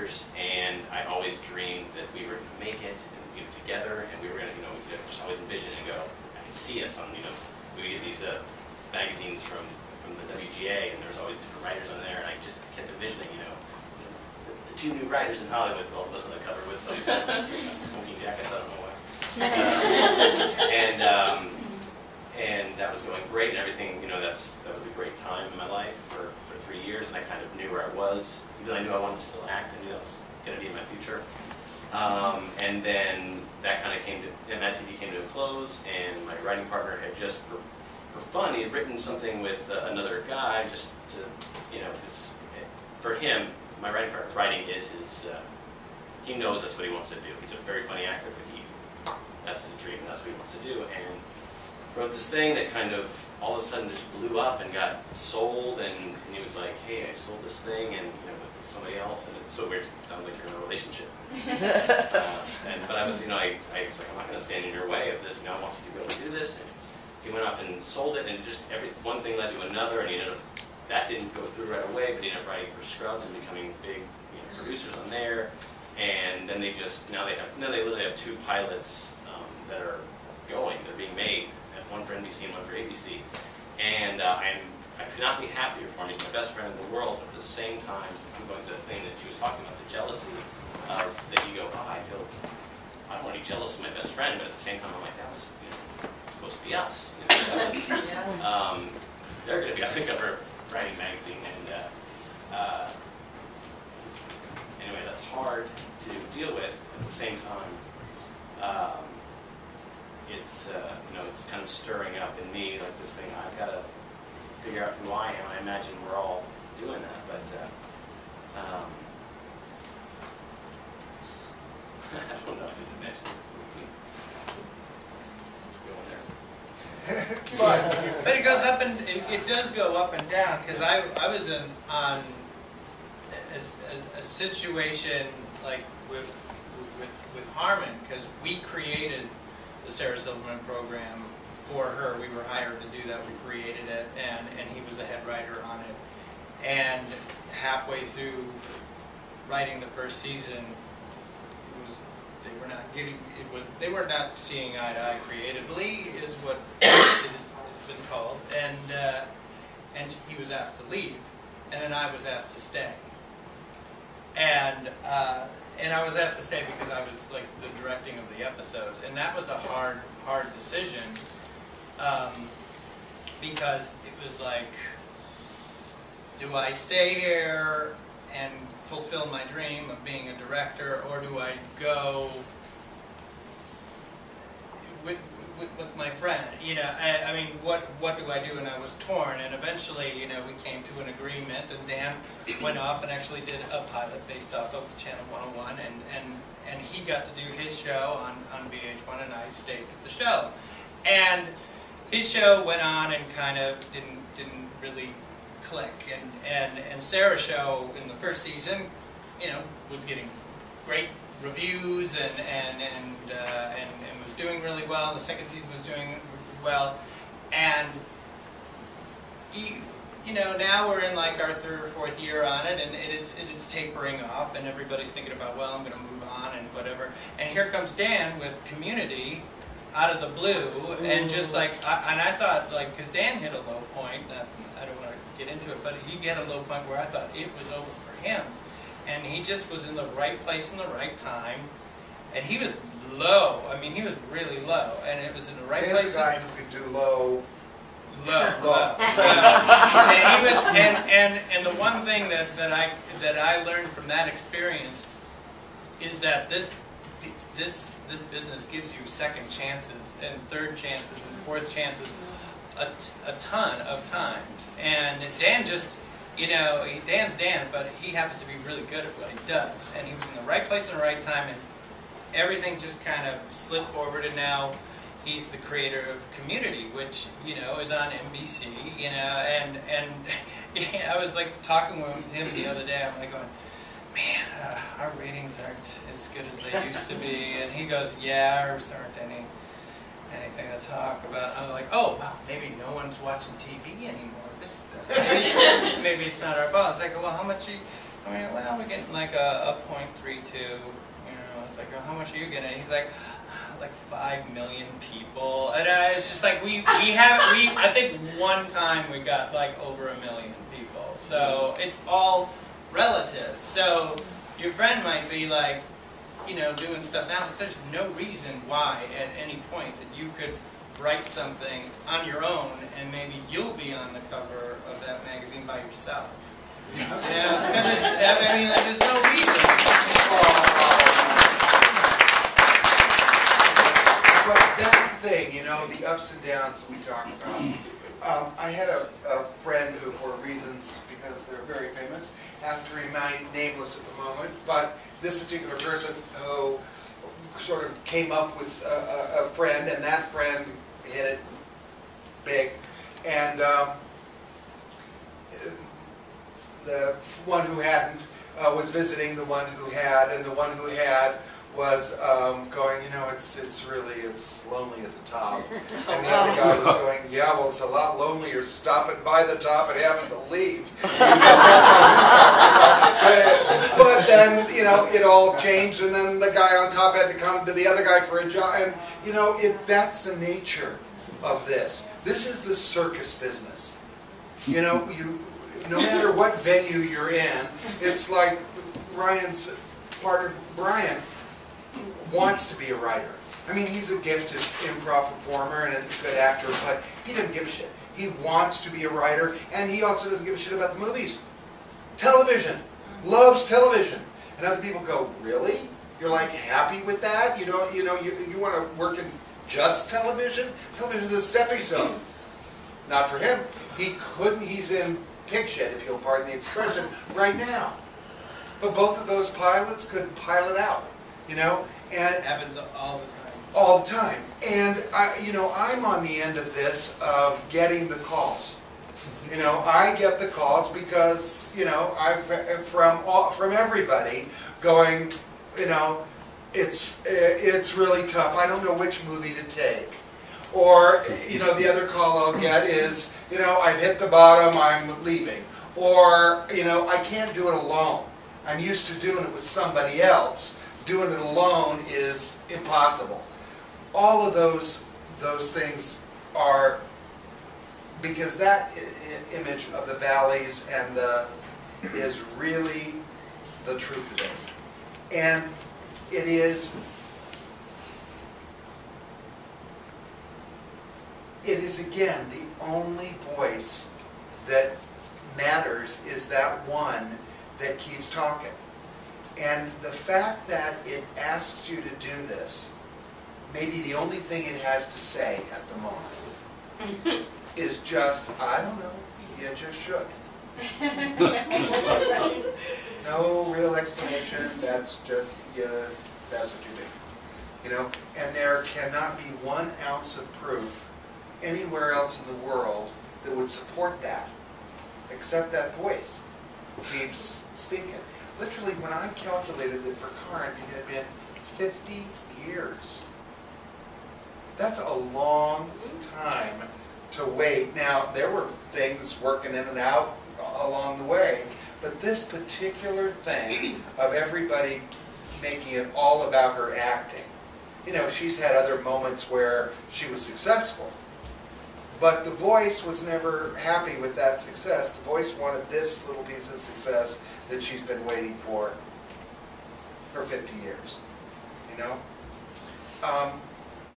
writers, and I always dreamed that we were going to make it and get it together, and we were going to, we could just always envision it and go, I could see us on, we would get these magazines from the WGA, and there was always different writers on there, and I just kept envisioning, the two new writers in Hollywood, all of us on the cover with some smoking jackets, I don't know why. And that was going great, and everything, that was a great time in my life for 3 years, and I kind of knew where I was. Even though I knew I wanted to still act, I knew that was going to be in my future. And then that kind of Mad TV came to a close, and my writing partner had just, for fun, he had written something with another guy, just to, because for him, my writing partner, writing is his, he knows that's what he wants to do. He's a very funny actor, but that's his dream, and that's what he wants to do. And wrote this thing that kind of all of a sudden just blew up and got sold, and he was like, hey, I sold this thing, and with somebody else, and it's so weird, it sounds like you're in a relationship. But I was, I was like, I'm not going to stand in your way of this, I want you to be able to do this. And he went off and sold it, and just one thing led to another, and he ended up, that didn't go through right away, but he ended up writing for Scrubs and becoming big producers on there. And then they just, now they literally have 2 pilots that are going, they're being made. One for NBC and one for ABC, and I could not be happier for him. He's my best friend in the world, but at the same time, I'm going to the thing that she was talking about, the jealousy of that you go, I don't want to be jealous of my best friend, but at the same time, I'm like, that was supposed to be us. That was, they're going to be on the cover of Writing Magazine, and anyway, that's hard to deal with. At the same time, it's it's kind of stirring up in me, like this thing, I've got to figure out who I am. I imagine we're all doing that, but I don't know, I didn't imagine going there. But it goes up and, it does go up and down, because I was on a situation like with Harmon, because we created the Sarah Silverman program for her. We were hired to do that. We created it, and he was a head writer on it. And halfway through writing the first season, they were not seeing eye to eye creatively, is what it's been called. And he was asked to leave, and then I was asked to stay. And I was asked to stay because I was like the directing of the episodes, and that was a hard decision, because it was like, do I stay here and fulfill my dream of being a director, or do I go with my friend? I mean, what do I do? And I was torn, and eventually, we came to an agreement, and Dan went off and actually did a pilot based off of Channel 101, and he got to do his show on VH1, and I stayed with the show. And his show went on and kind of didn't really click, and Sarah's show in the first season, was getting great reviews and was doing really well. The second season was doing well, and now we're in like our 3rd or 4th year on it, and it's tapering off, and everybody's thinking about, well, I'm going to move on and whatever. And here comes Dan with Community out of the blue, and just like, and I thought, like, because Dan hit a low point. I don't want to get into it, but he hit a low point where I thought it was over for him. And he just was in the right place in the right time. And he was low. I mean, he was really low. And it was in the right place. He's a guy who could do low. Low. And he was, and the one thing that I learned from that experience is that this business gives you second chances and third chances and fourth chances a ton of times. And Dan just, Dan's Dan, but he happens to be really good at what he does. And he was in the right place in the right time, and everything just kind of slid forward, and now he's the creator of Community, which, is on NBC, and yeah, I was like talking with him the other day. I'm like going, man, our ratings aren't as good as they used to be. And he goes, yeah, ours aren't anything to talk about. I'm like, oh, well, maybe no one's watching TV anymore. Maybe it's not our fault. It's like, well, how much I mean, well, we're getting like a 0.32. You know, it's like, oh, how much are you getting? And he's like 5 million people. And it's just like I think one time we got like over 1 million people. So it's all relative. So your friend might be like, you know, doing stuff now, but there's no reason why at any point that you could write something on your own and maybe you'll be on the cover of that magazine by yourself. Yeah, because it's, I mean, like, there's no reason. But that thing, you know, the ups and downs we talk about. I had a friend who, for reasons, because they're very famous, have to remain nameless at the moment, but this particular person who sort of came up with a friend, and that friend hit it big, and the one who hadn't was visiting the one who had, and the one who had was going, you know, it's lonely at the top. And the other guy was going, yeah, well, it's a lot lonelier stopping by the top and having to leave. But then, you know, it all changed, and then the guy on top had to come to the other guy for a job. And, you know, that's the nature of this. This is the circus business. You know, no matter what venue you're in, it's like Ryan's partner, Brian, wants to be a writer. I mean, he's a gifted improv performer and a good actor, but he doesn't give a shit. He wants to be a writer, and he also doesn't give a shit about the movies. Television. Loves television. And other people go, really? You're like happy with that? You don't, you want to work in just television? Television's a stepping stone. Not for him. He's in pig shit, if you'll pardon the expression, right now. But both of those pilots could pilot out, you know? And It happens all the time. all the time. And I'm on the end of this of getting the calls. You know, I get the calls because, you know, from everybody going, you know, it's really tough. I don't know which movie to take. Or, you know, the other call I'll get is, you know, I've hit the bottom, I'm leaving. Or, you know, I can't do it alone. I'm used to doing it with somebody else. Doing it alone is impossible. All of those things are, because that image of the valleys and is really the truth of it. And it is again, the only voice that matters is that one that keeps talking. And the fact that it asks you to do this, maybe the only thing it has to say at the moment, is just, I don't know, you just should. No real explanation, that's just, that's what you do. You know, and there cannot be 1 ounce of proof anywhere else in the world that would support that, except that voice keeps speaking. Literally, when I calculated that for Karin, it had been 50 years. That's a long time to wait. Now, there were things working in and out along the way, but this particular thing of everybody making it all about her acting, you know, she's had other moments where she was successful, but the voice was never happy with that success. The voice wanted this little piece of success that she's been waiting for 50 years, you know?